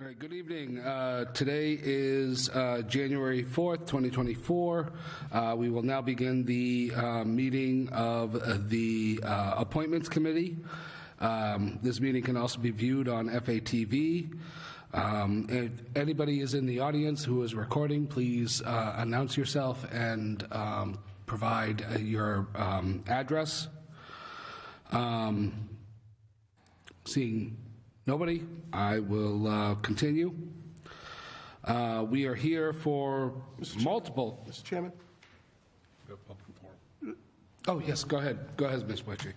All right, good evening. Today is January 4th, 2024. We will now begin the meeting of the Appointments Committee. This meeting can also be viewed on FATV. If anybody is in the audience who is recording, please announce yourself and provide your address. Seeing nobody, I will continue. We are here for multiple... Mr. Chairman? Oh, yes, go ahead. Go ahead, Ms. Wetchy.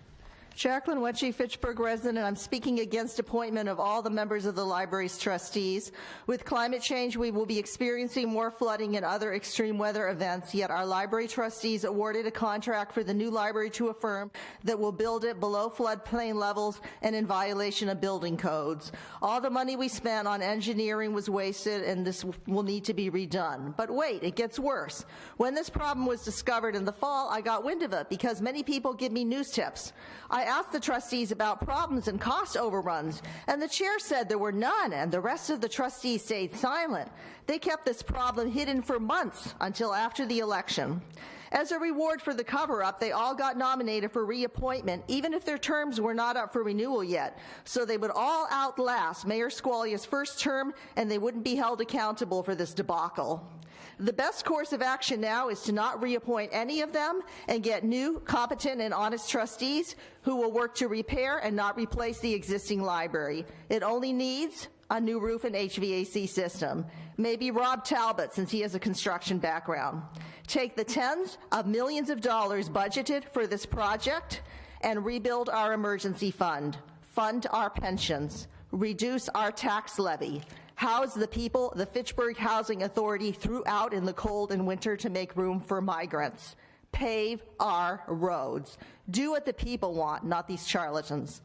Jacqueline Wetchy, Fitchburg resident. I'm speaking against appointment of all the members of the library's trustees. With climate change, we will be experiencing more flooding and other extreme weather events, yet our library trustees awarded a contract for the new library to a firm that will build it below floodplain levels and in violation of building codes. All the money we spent on engineering was wasted, and this will need to be redone. But wait, it gets worse. When this problem was discovered in the fall, I got wind of it because many people give me news tips. I asked the trustees about problems and cost overruns, and the chair said there were none, and the rest of the trustees stayed silent. They kept this problem hidden for months until after the election. As a reward for the cover-up, they all got nominated for reappointment, even if their terms were not up for renewal yet, so they would all outlast Mayor Squalia's first term, and they wouldn't be held accountable for this debacle. The best course of action now is to not reappoint any of them and get new, competent, and honest trustees who will work to repair and not replace the existing library. It only needs a new roof and HVAC system. Maybe Rob Talbot, since he has a construction background. Take the tens of millions of dollars budgeted for this project and rebuild our emergency fund, fund our pensions, reduce our tax levy, house the people the Fitchburg Housing Authority threw out in the cold and winter to make room for migrants. Pave our roads. Do what the people want, not these charlatans.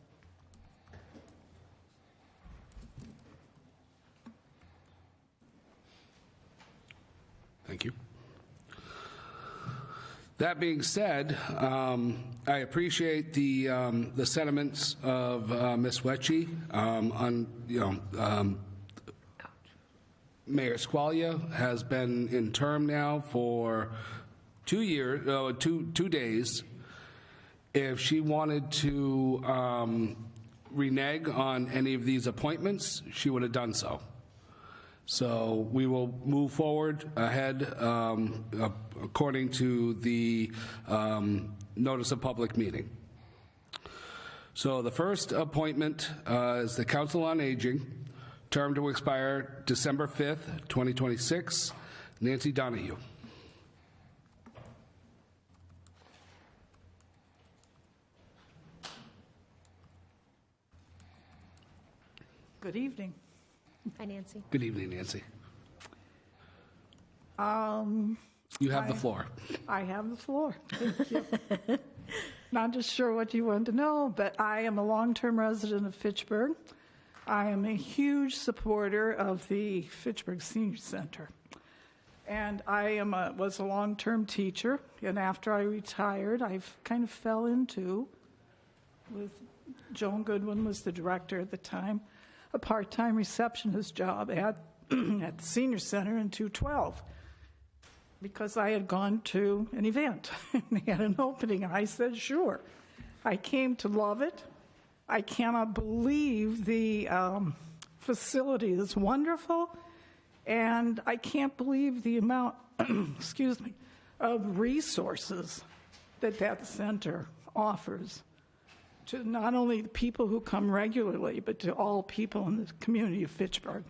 Thank you. That being said, I appreciate the sentiments of Ms. Wetchy on, Mayor Squalia has been in term now for 2 years, 2 days. If she wanted to renege on any of these appointments, she would have done so. So we will move forward ahead according to the notice of public meeting. So the first appointment is the Council on Aging, term to expire December 5th, 2026. Nancy Donahue. Good evening. Hi, Nancy. Good evening, Nancy. You have the floor. I have the floor. Thank you. Not just sure what you want to know, but I am a long-term resident of Fitchburg. I am a huge supporter of the Fitchburg Senior Center. And I was a long-term teacher, and after I retired, I kind of fell into, with Joan Goodwin was the director at the time, a part-time receptionist job at the Senior Center in 212 because I had gone to an event and they had an opening, and I said, sure. I came to love it. I cannot believe the facility is wonderful, and I can't believe the amount, excuse me, of resources that center offers to not only the people who come regularly, but to all people in the community of Fitchburg.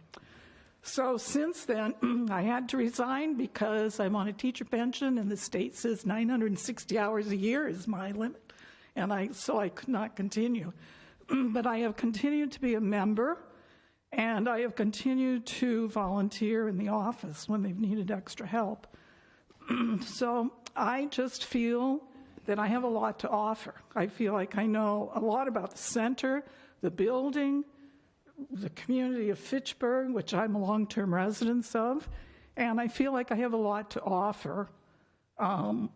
So since then, I had to resign because I'm on a teacher pension, and the state says 960 hours a year is my limit, and so I could not continue. But I have continued to be a member, and I have continued to volunteer in the office when they've needed extra help. So I just feel that I have a lot to offer. I feel like I know a lot about the center, the building, the community of Fitchburg, which I'm a long-term resident of, and I feel like I have a lot to offer from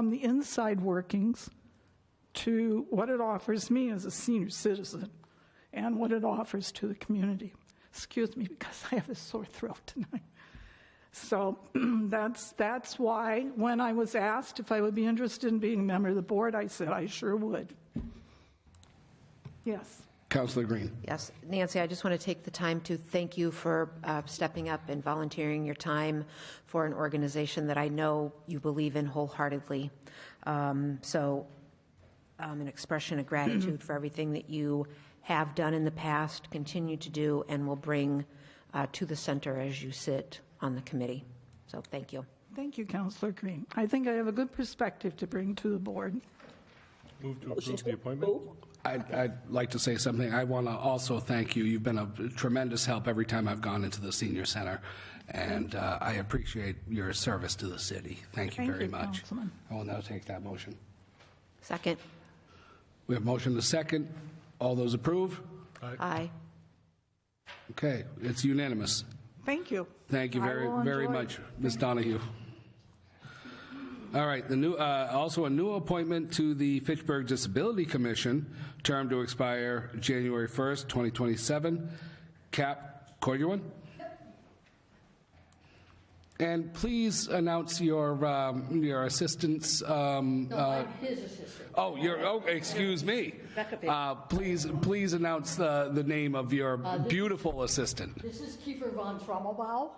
the inside workings to what it offers me as a senior citizen and what it offers to the community. Excuse me, because I have a sore throat tonight. So that's why when I was asked if I would be interested in being a member of the board, I said I sure would. Yes. Councillor Green. Yes, Nancy, I just want to take the time to thank you for stepping up and volunteering your time for an organization that I know you believe in wholeheartedly. So an expression of gratitude for everything that you have done in the past, continue to do, and will bring to the center as you sit on the committee. So thank you. Thank you, Councillor Green. I think I have a good perspective to bring to the board. Move to approve the appointment. I'd like to say something. I want to also thank you. You've been a tremendous help every time I've gone into the senior center, and I appreciate your service to the city. Thank you very much. Councilman. I will now take that motion. Second. We have motion to second. All those approve? Aye. Okay, it's unanimous. Thank you. Thank you I very, will very enjoy- much, Ms. Donahue. All right, the new, also a new appointment to the Fitchburg Disability Commission, term to expire January 1st, 2027. Cap Corduan? And please announce your assistant's. No, I'm his assistant. Excuse me. Becca Please announce the name of your beautiful assistant. This is Kiefer von Trommelbau.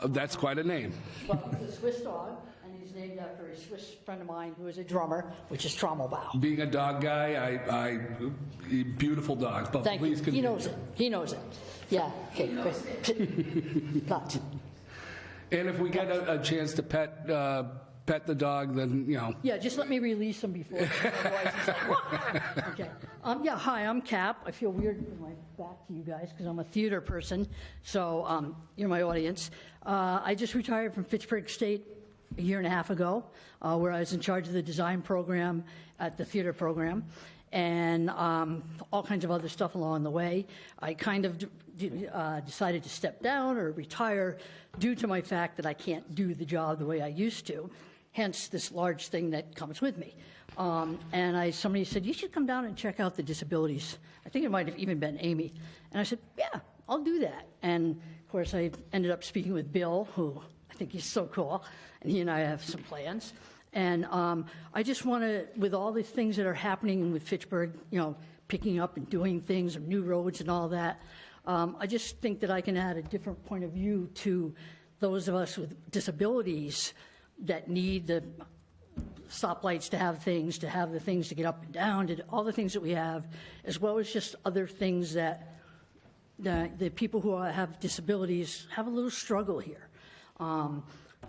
That's quite a name. Well, he's a Swiss dog, and he's named after a Swiss friend of mine who is a drummer, which is Trommelbau. Being a dog guy, I beautiful dogs, but Thank you. please He continue. knows it. He knows it. Yeah. Okay. Lots. And if we get a chance to pet the dog, then, you know. Yeah, just let me release him before. Otherwise he's like, "Wah!" Okay. Yeah, hi, I'm Cap. I feel weird with my back to you guys because I'm a theater person, so you're my audience. I just retired from Fitchburg State a year and a half ago, where I was in charge of the design program at the theater program, and all kinds of other stuff along the way. I kind of decided to step down or retire due to my fact that I can't do the job the way I used to, hence this large thing that comes with me. And somebody said, you should come down and check out the disabilities. I think it might have even been Amy. And I said, yeah, I'll do that. And of course, I ended up speaking with Bill, who I think he's so cool, and he and I have some plans. And I just want to, with all these things that are happening with Fitchburg, you know, picking up and doing things, and new roads and all that, I just think that I can add a different point of view to those of us with disabilities that need the stoplights to have the things to get up and down, to all the things that we have, as well as just other things that the people who have disabilities have a little struggle here.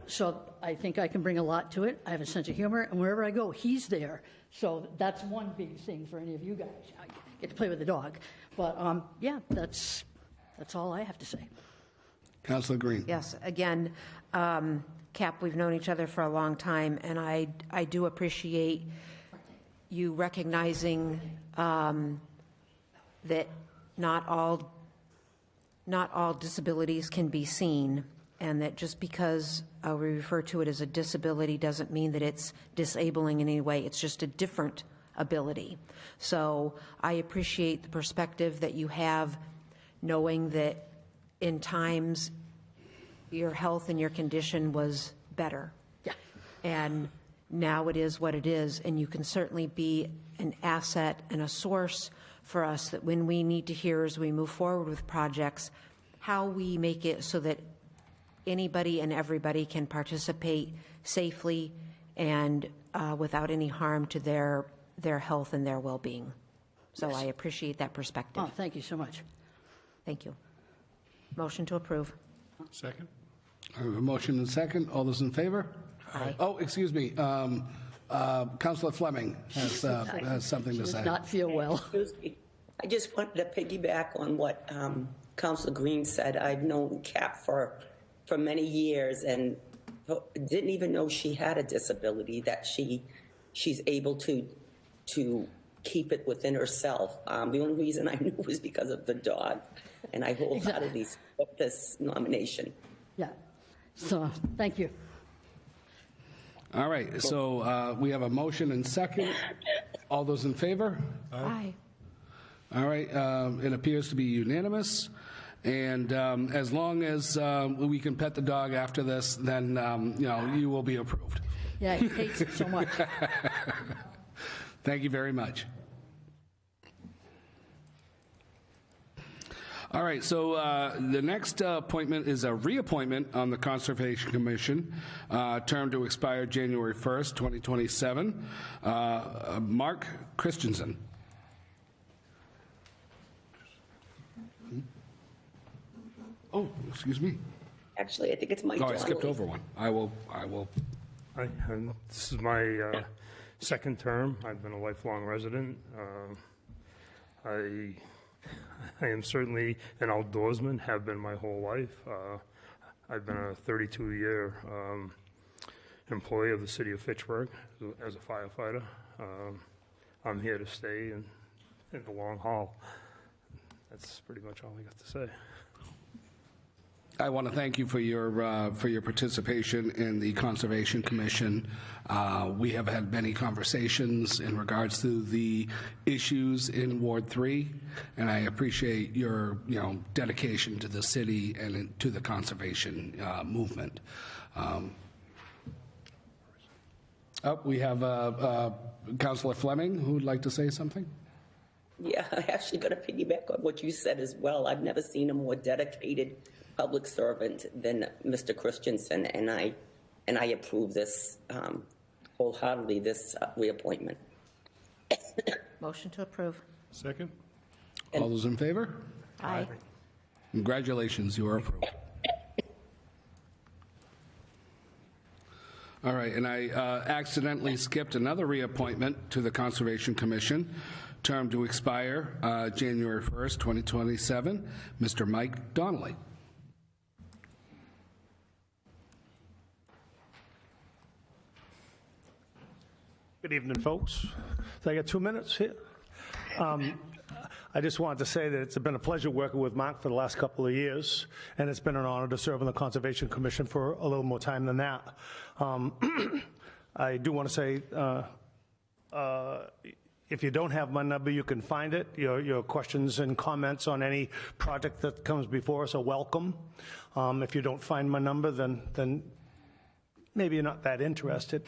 So I think I can bring a lot to it. I have a sense of humor, and wherever I go, he's there. So that's one big thing for any of you guys. I get to play with the dog. But yeah, that's all I have to say. Councilor Green. Yes, again, Cap, we've known each other for a long time, and I do appreciate you recognizing that not all disabilities can be seen, and that just because we refer to it as a disability doesn't mean that it's disabling in any way. It's just a different ability. So I appreciate the perspective that you have, knowing that in times your health and your condition was better. Yeah. And now it is what it is, and you can certainly be an asset and a source for us that when we need to hear as we move forward with projects, how we make it so that anybody and everybody can participate safely and without any harm to their health and their well-being. So I appreciate that perspective. Oh, thank you so much. Thank you. Motion to approve. Second. I have a motion and second. All those in favor? Aye. Oh, excuse me. Councilor Fleming has something to Does say. not feel well. Excuse me. I just wanted to piggyback on what Councilor Green said. I've known Cap for many years and didn't even know she had a disability, that she's able to keep it within herself. The only reason I knew was because of the dog, and I wholeheartedly support this nomination. Yeah. So, thank you. All right, so we have a motion and second. All those in favor? Aye. All right, it appears to be unanimous. And as long as we can pet the dog after this, then, you will be approved. Yeah, he hates it so much. Thank you very much. All right, so the next appointment is a reappointment on the Conservation Commission, term to expire January 1st, 2027. Mark Christensen. Oh, excuse me. Actually, I think it's Mike Oh, I skipped Donnelly. over one. I will. Hi, and this is my second term. I've been a lifelong resident. I am certainly an outdoorsman, have been my whole life. I've been a 32-year employee of the city of Fitchburg as a firefighter. I'm here to stay in the long haul. That's pretty much all I got to say. I want to thank you for your participation in the Conservation Commission. We have had many conversations in regards to the issues in Ward 3, and I appreciate your dedication to the city and to the conservation movement. We have Councillor Fleming who would like to say something. Yeah, I actually got to piggyback on what you said as well. I've never seen a more dedicated public servant than Mr. Christensen, and I approve this wholeheartedly, this reappointment. Motion to approve. Second? All those in favor? Aye. Congratulations, you are approved. All right, and I accidentally skipped another reappointment to the Conservation Commission, term to expire January 1st, 2027, Mr. Mike Donnelly. Good evening, folks. So I got 2 minutes here. I just wanted to say that it's been a pleasure working with Mark for the last couple of years, and it's been an honor to serve on the Conservation Commission for a little more time than that. I do want to say, if you don't have my number, you can find it. Your questions and comments on any project that comes before us are welcome. If you don't find my number, then maybe you're not that interested.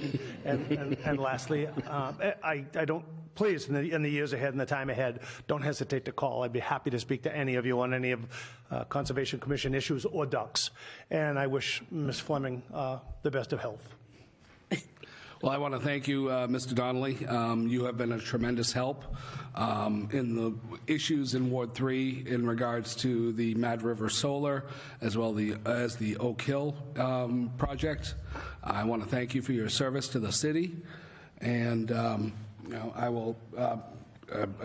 And lastly, I don't, please, in the years ahead and the time ahead, don't hesitate to call. I'd be happy to speak to any of you on any of Conservation Commission issues or ducks. And I wish Ms. Fleming the best of health. Well, I want to thank you, Mr. Donnelly. You have been a tremendous help in the issues in Ward 3 in regards to the Mad River Solar, as well as the Oak Hill project. I want to thank you for your service to the city. And I will,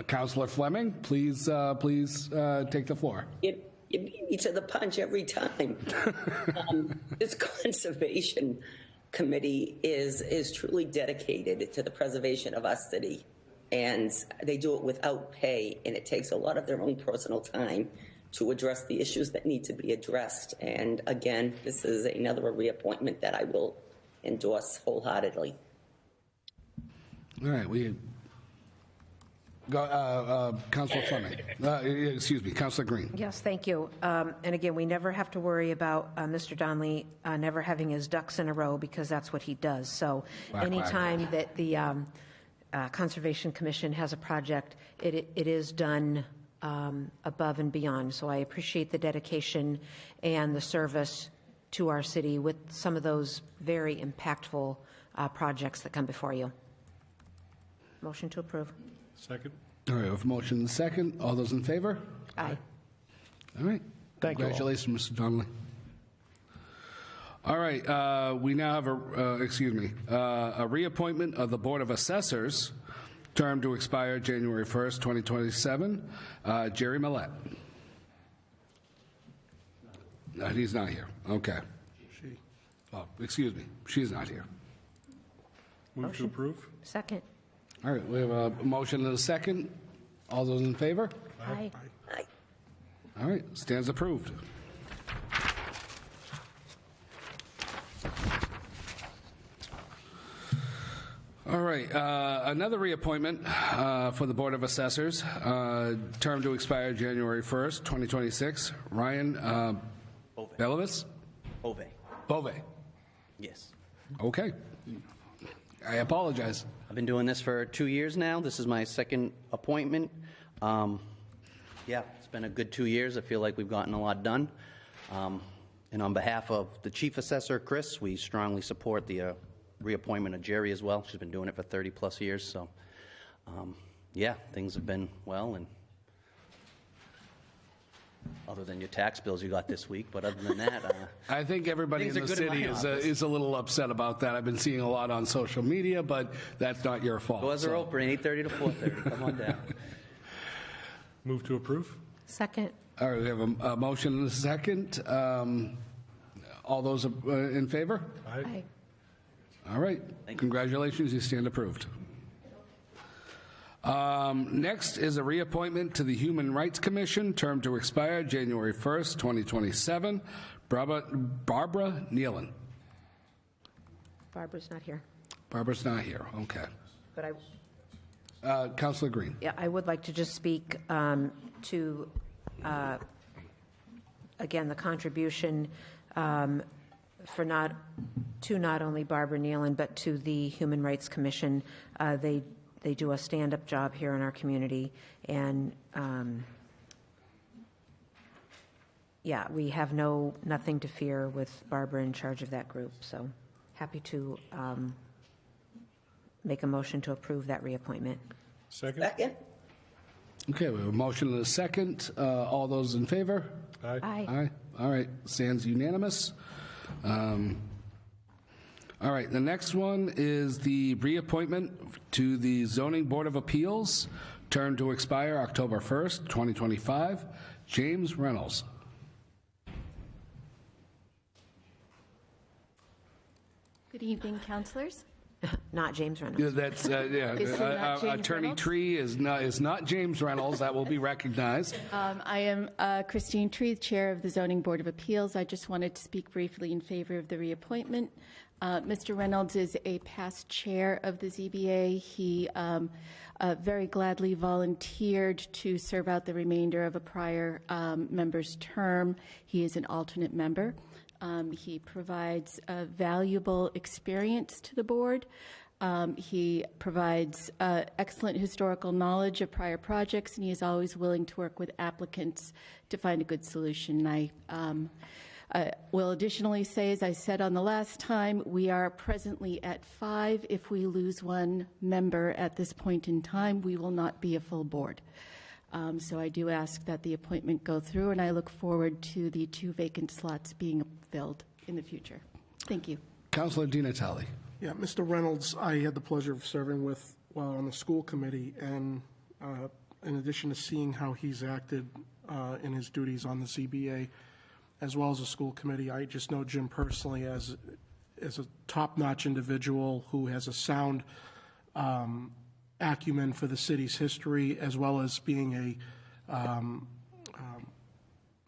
Councillor Fleming, please take the floor. You beat me to the punch every time. This conservation committee is truly dedicated to the preservation of our city, and they do it without pay, and it takes a lot of their own personal time to address the issues that need to be addressed. And again, this is another reappointment that I will endorse wholeheartedly. All right, we go, Councillor Fleming. Excuse me, Councillor Green. Yes, thank you. And again, we never have to worry about Mr. Donnelly never having his ducks in a row, because that's what he does. So Quack, anytime that the Conservation Commission has a project, it is done above and beyond. So I appreciate the dedication and the service to our city with some of those very impactful projects that come before you. Motion to approve. Second? All right, with motion and second, all those in favor? Aye. All right. Thank you all. Congratulations, Mr. Donnelly. All right, we now have a reappointment of the Board of Assessors, term to expire January 1st, 2027. Jerry Millette. No, he's not here. Okay. Oh, excuse me, she's not here. Move to approve? Second. All right, we have a motion and a second. All those in favor? Aye. Aye. All right, stands approved. All right, another reappointment for the Board of Assessors, term to expire January 1st, 2026. Ryan Belovis? Ove. Bove. Yes. Okay. I apologize. I've been doing this for 2 years now. This is my second appointment. Yeah, it's been a good 2 years. I feel like we've gotten a lot done. And on behalf of the Chief Assessor, Chris, we strongly support the reappointment of Jerry as well. She's been doing it for 30-plus years. So, yeah, things have been well, and other than your tax bills you got this week. But other than that, I think everybody in Things the are good in city my is office. a little upset about that. I've been seeing a lot on social media, but that's not your fault. doors are so. open 8:30 to 4:30. Come on down. Move to approve? Second. All right, we have a motion and a second. All those in favor? Aye. All right. Congratulations, you stand approved. Next is a reappointment to the Human Rights Commission, term to expire January 1st, 2027. Barbara Nealon. Barbara's not here, Barbara's not here, okay. but Councilor Green. yeah, I would like to just speak to, again, the contribution for not only Barbara Nealon, but to the Human Rights Commission. They do a stand-up job here in our community, and yeah, we have nothing to fear with Barbara in charge of that group. So happy to make a motion to approve that reappointment. Second? Second? Okay, we have a motion and a second. All those in favor? Aye. Aye. Aye. All right, stands unanimous. All right, the next one is the reappointment to the Zoning Board of Appeals, term to expire October 1st, 2025. James Reynolds. Good evening, councilors. Not James Reynolds. Yeah, that's, yeah. Is it not James Attorney Reynolds? Tree is not James Reynolds. That will be recognized. I am Christine Tree, Chair of the Zoning Board of Appeals. I just wanted to speak briefly in favor of the reappointment. Mr. Reynolds is a past chair of the ZBA. He very gladly volunteered to serve out the remainder of a prior member's term. He is an alternate member. He provides valuable experience to the board. He provides excellent historical knowledge of prior projects, and he is always willing to work with applicants to find a good solution. I will additionally say, as I said on the last time, we are presently at 5. If we lose one member at this point in time, we will not be a full board. So I do ask that the appointment go through, and I look forward to the 2 vacant slots being filled in the future. Thank you. Councilor Di Natale. Yeah, Mr. Reynolds, I had the pleasure of serving with while on the school committee, and in addition to seeing how he's acted in his duties on the ZBA, as well as the school committee, I just know Jim personally as a top-notch individual who has a sound acumen for the city's history, as well as being a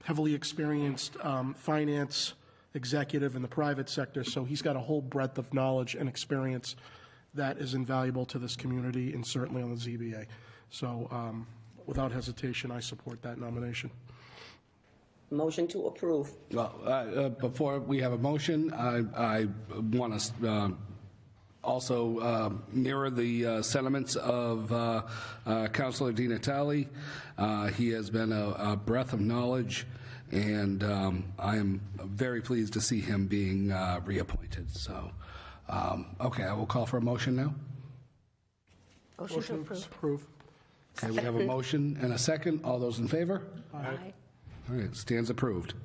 heavily experienced finance executive in the private sector. So he's got a whole breadth of knowledge and experience that is invaluable to this community and certainly on the ZBA. So without hesitation, I support that nomination. Motion to approve. Well, before we have a motion, I want to also mirror the sentiments of Councilor Di Natale. He has been a breath of knowledge, and I am very pleased to see him being reappointed. So, okay, I will call for a motion now. Motion to approve. Approve. Okay, we have a motion and a second. All those in favor? Aye. All right, stands approved.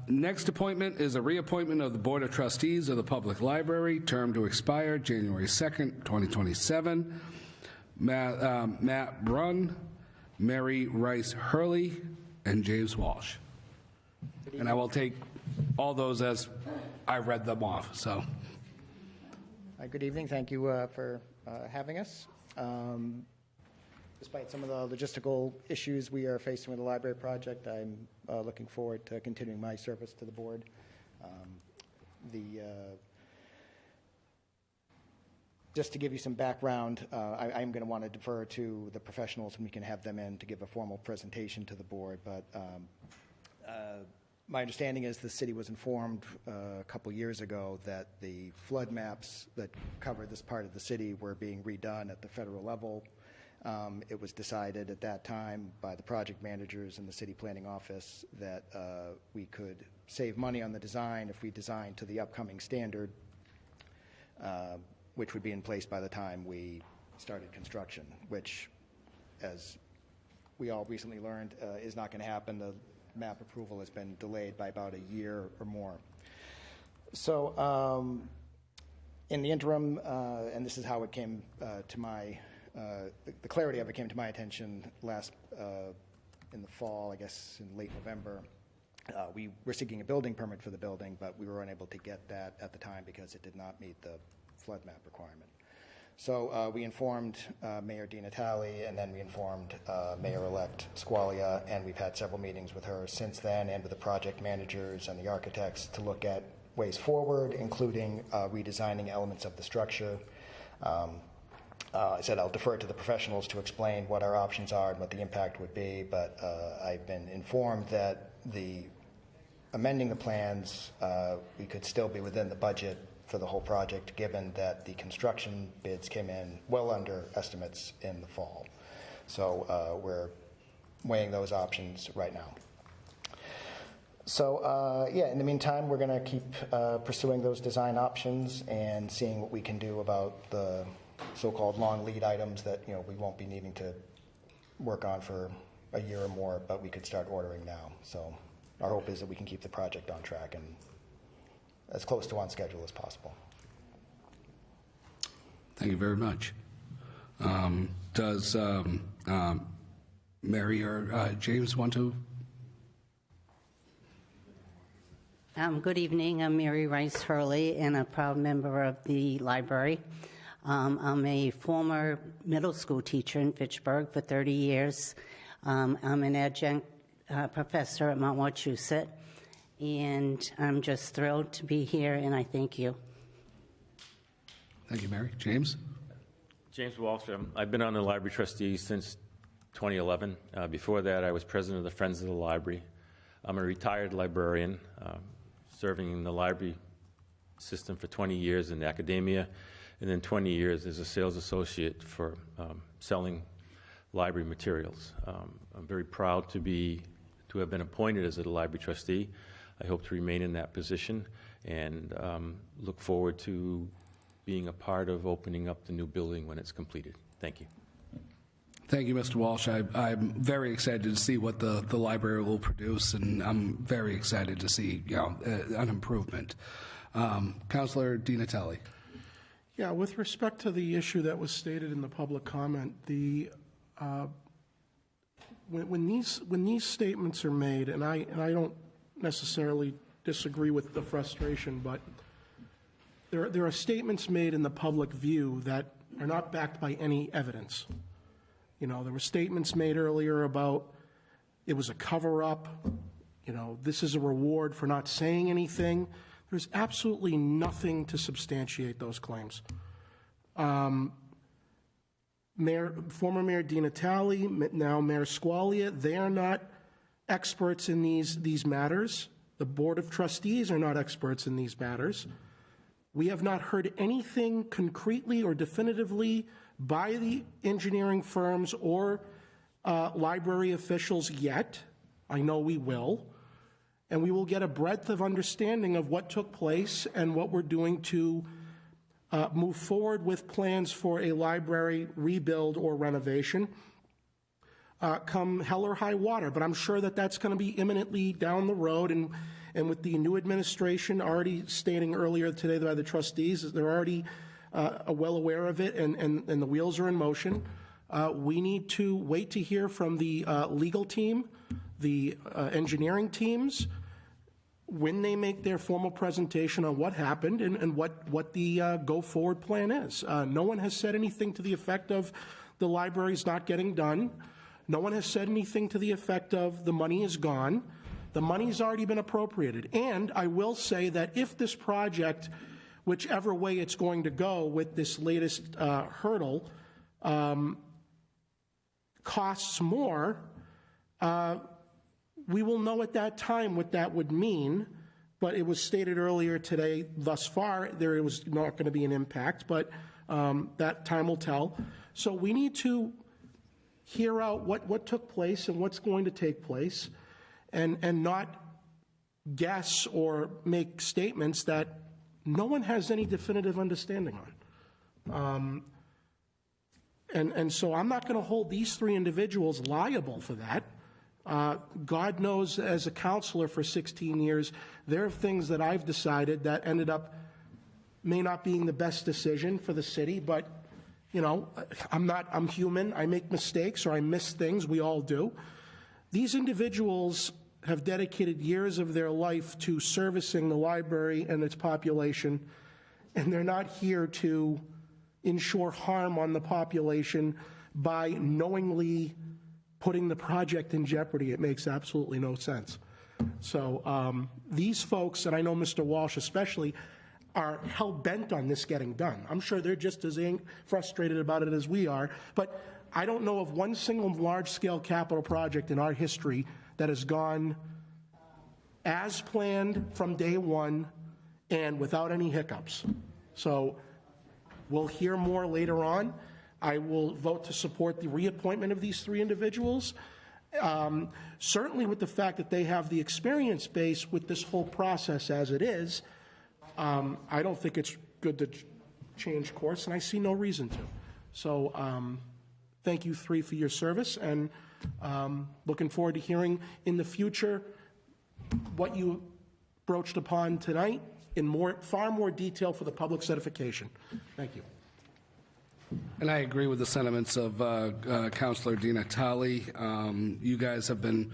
Next appointment is a reappointment of the Board of Trustees of the Public Library, term to expire January 2nd, 2027. Matt Brunn, Mary Rice Hurley, and James Walsh. And I will take all those as I read them off, so. Good evening. Thank you for having us. Despite some of the logistical issues we are facing with the library project, I'm looking forward to continuing my service to the board. The Just to give you some background, I'm going to want to defer to the professionals, and we can have them in to give a formal presentation to the board. But my understanding is the city was informed a couple years ago that the flood maps that cover this part of the city were being redone at the federal level. It was decided at that time by the project managers in the city planning office that we could save money on the design if we designed to the upcoming standard, which would be in place by the time we started construction, which, as we all recently learned, is not going to happen. The map approval has been delayed by about a year or more. So in the interim, and this is how it came to my, the clarity of it came to my attention last in the fall, I guess in late November. We were seeking a building permit for the building, but we were unable to get that at the time because it did not meet the flood map requirement. So we informed Mayor DiNatale, and then we informed Mayor-elect Squalia, and we've had several meetings with her since then and with the project managers and the architects to look at ways forward, including redesigning elements of the structure. I said I'll defer to the professionals to explain what our options are and what the impact would be, but I've been informed that amending the plans, we could still be within the budget for the whole project, given that the construction bids came in well under estimates in the fall. So we're weighing those options right now. So yeah, in the meantime, we're going to keep pursuing those design options and seeing what we can do about the so-called long lead items that we won't be needing to work on for a year or more, but we could start ordering now. So our hope is that we can keep the project on track and as close to on schedule as possible. Thank you very much. Does Mary or James want to? Good evening. I'm Mary Rice Hurley and a proud member of the library. I'm a former middle school teacher in Fitchburg for 30 years. I'm an adjunct professor at Mount Wachusett, and I'm just thrilled to be here, and I thank you. Thank you, Mary. James? James Wallstrom. I've been on the library trustee since 2011. Before that, I was president of the Friends of the Library. I'm a retired librarian, serving in the library system for 20 years in academia, and then 20 years as a sales associate for selling library materials. I'm very proud to have been appointed as a library trustee. I hope to remain in that position and look forward to being a part of opening up the new building when it's completed. Thank you. Thank you, Mr. Walsh. I'm very excited to see what the library will produce, and I'm very excited to see an improvement. Councilor DiNatale. Yeah, with respect to the issue that was stated in the public comment, when these statements are made, and I don't necessarily disagree with the frustration, but there are statements made in the public view that are not backed by any evidence. There were statements made earlier about it was a cover-up. This is a reward for not saying anything. There's absolutely nothing to substantiate those claims. Former Mayor DiNatale, now Mayor Squalia, they are not experts in these matters. The Board of Trustees are not experts in these matters. We have not heard anything concretely or definitively by the engineering firms or library officials yet. I know we will. And we will get a breadth of understanding of what took place and what we're doing to move forward with plans for a library rebuild or renovation come hell or high water. But I'm sure that that's going to be imminently down the road. And with the new administration already stating earlier today by the trustees, they're already well aware of it, and the wheels are in motion. We need to wait to hear from the legal team, the engineering teams, when they make their formal presentation on what happened and what the go-forward plan is. No one has said anything to the effect of the library's not getting done. No one has said anything to the effect of the money is gone. The money's already been appropriated. And I will say that if this project whichever way it's going to go with this latest hurdle costs more, we will know at that time what that would mean. But it was stated earlier today, thus far, there was not going to be an impact, but that time will tell. So we need to hear out what took place and what's going to take place, and not guess or make statements that no one has any definitive understanding on. And so I'm not going to hold these three individuals liable for that. God knows, as a counselor for 16 years, there are things that I've decided that ended up may not being the best decision for the city, but, you know, I'm human. I make mistakes or I miss things. We all do. These individuals have dedicated years of their life to servicing the library and its population, and they're not here to ensure harm on the population by knowingly putting the project in jeopardy. It makes absolutely no sense. So these folks, and I know Mr. Walsh especially, are hell-bent on this getting done. I'm sure they're just as frustrated about it as we are, but I don't know of one single large-scale capital project in our history that has gone as planned from day one and without any hiccups. So we'll hear more later on. I will vote to support the reappointment of these three individuals, certainly with the fact that they have the experience base with this whole process as it is. I don't think it's good to change course, and I see no reason to. So thank you three for your service, and looking forward to hearing in the future what you broached upon tonight in far more detail for the public's edification. Thank you. And I agree with the sentiments of Councilor Di Natale. You guys have been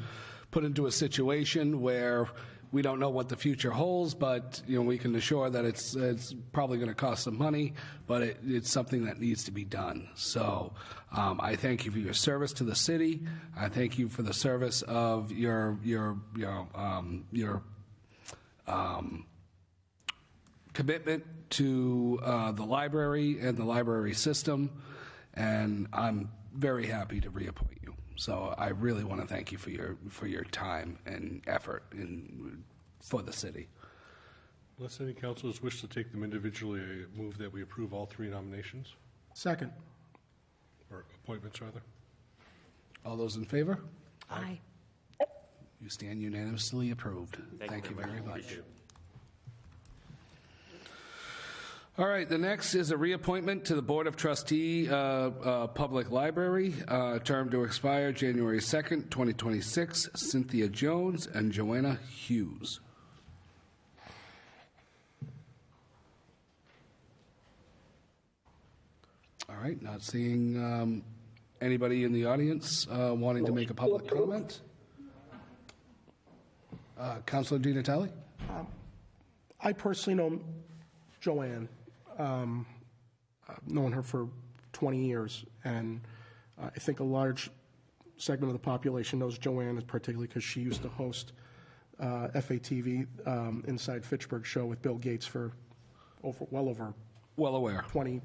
put into a situation where we don't know what the future holds, but you know, we can assure that it's probably going to cost some money, but it's something that needs to be done. So I thank you for your service to the city. I thank you for the service of your commitment to the library and the library system, and I'm very happy to reappoint you. So I really want to thank you for your time and effort for the city. Unless any councilors wish to take them individually, I move that we approve all three nominations, Second. or appointments, rather. All those in favor? Aye. You stand unanimously approved. Thank you very much. All right, the next is a reappointment to the Board of Trustee Public Library, term to expire January 2nd, 2026, Cynthia Jones and Joanna Hughes. All right, not seeing anybody in the audience wanting to make a public comment. Councilor Di Natale? I personally know Joanne. I've known her for 20 years, and I think a large segment of the population knows Joanne, particularly because she used to host FATV Inside Fitchburg show with Bill Gates for well aware 20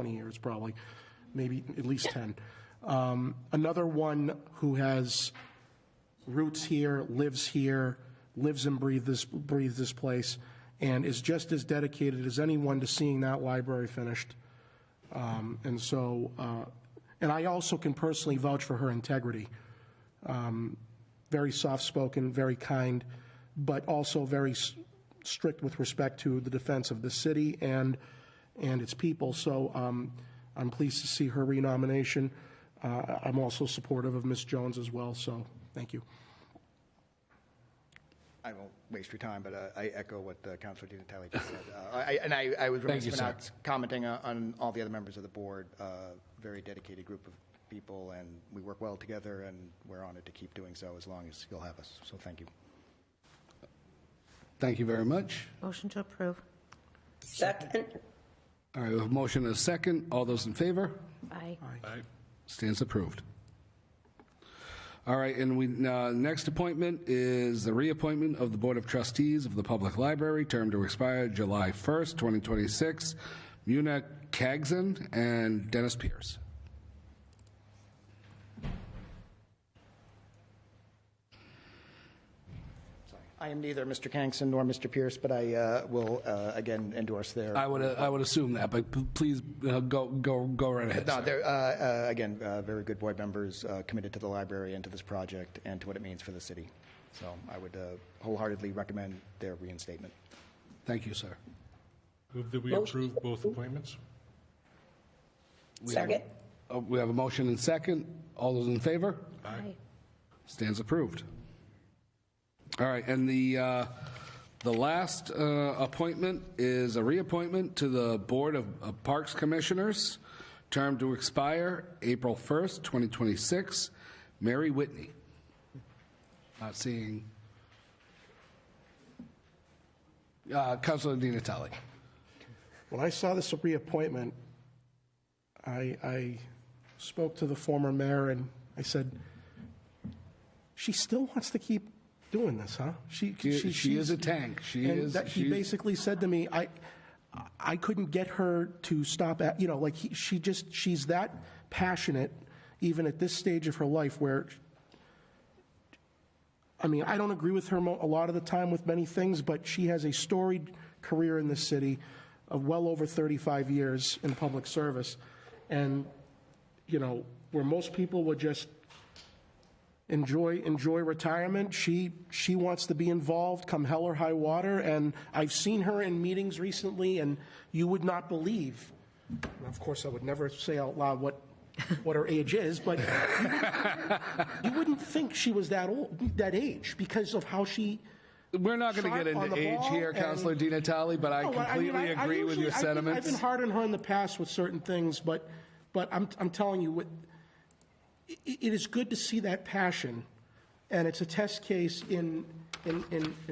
years, probably, maybe at least 10. Another one who has roots here, lives and breathes this place, and is just as dedicated as anyone to seeing that library finished. And I also can personally vouch for her integrity. Very soft-spoken, very kind, but also very strict with respect to the defense of the city and its people. So I'm pleased to see her renomination. I'm also supportive of Ms. Jones as well, so thank you. I won't waste your time, but I echo what Councilor Di Natale just said. I was remiss for not commenting on all the other members of the board. Very dedicated group of people, and we work well together, and we're honored to keep doing so as long as you'll have us. So thank you. Thank you very much. Motion to approve. Second. All right, we have a motion and a second. All those in favor? Aye. Stands approved. All right, and next appointment is the reappointment of the Board of Trustees of the Public Library, term to expire July 1st, 2026. Muna Kagson and Dennis Pierce. I am neither Mr. Kangson nor Mr. Pierce, but I will again endorse their. I would assume that, but please go right ahead. No, they're again very good board members, committed to the library and to this project and to what it means for the city. So I would wholeheartedly recommend their reinstatement. Thank you, sir. Move that we approve both appointments. Second. We have a motion and second. All those in favor? Aye. Stands approved. All right, and the last appointment is a reappointment to the Board of Parks Commissioners, term to expire April 1st, 2026. Mary Whitney. Not seeing. Councilor Di Natale. When I saw this reappointment, I spoke to the former mayor and I said, she still wants to keep doing this, huh? She is a tank. She He basically said to me, I couldn't get her to stop at, she's that passionate, even at this stage of her life where, I mean, I don't agree with her a lot of the time with many things, but she has a storied career in this city of well over 35 years in public service. And, where most people would just enjoy retirement, she wants to be involved come hell or high water. And I've seen her in meetings recently, and you would not believe, and of course I would never say out loud what her age is, but you wouldn't think she was that age because of how she. We're not going to get into age here, Councilor Di Natale, but I completely agree with your sentiments. I've been hard on her in the past with certain things, but I'm telling you, it is good to see that passion, and it's a test case in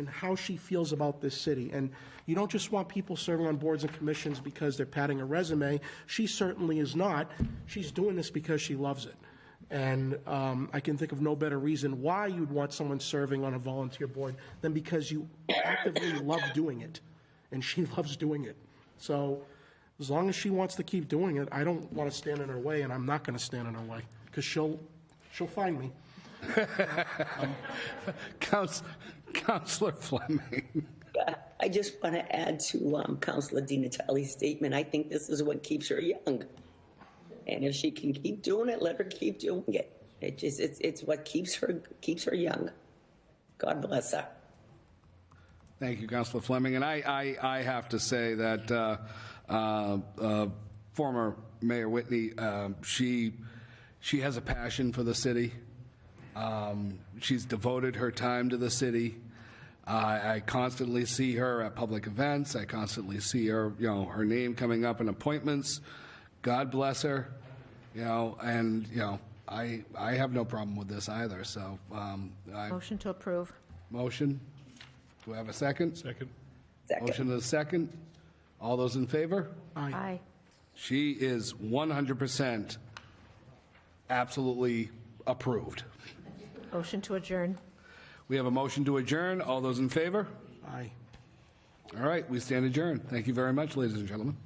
how she feels about this city. And you don't just want people serving on boards and commissions because they're padding a resume. She certainly is not. She's doing this because she loves it. And I can think of no better reason why you'd want someone serving on a volunteer board than because you actively love doing it, and she loves doing it. So as long as she wants to keep doing it, I don't want to stand in her way, and I'm not going to stand in her way because she'll find me. Councilor Fleming. I just want to add to Councilor Di Natale's statement. I think this is what keeps her young. And if she can keep doing it, let her keep doing it. It's what keeps her young. God bless her. Thank you, Councilor Fleming. And I have to say that former Mayor Whitney, she has a passion for the city. She's devoted her time to the city. I constantly see her at public events. I constantly see her, her name coming up in appointments. God bless her, and I have no problem with this either. So, Motion to approve. Motion. Do I have a second? Second. Motion and a second. All those in favor? Aye. She is 100% absolutely approved. Motion to adjourn. We have a motion to adjourn. All those in favor? Aye. All right, we stand adjourned. Thank you very much, ladies and gentlemen.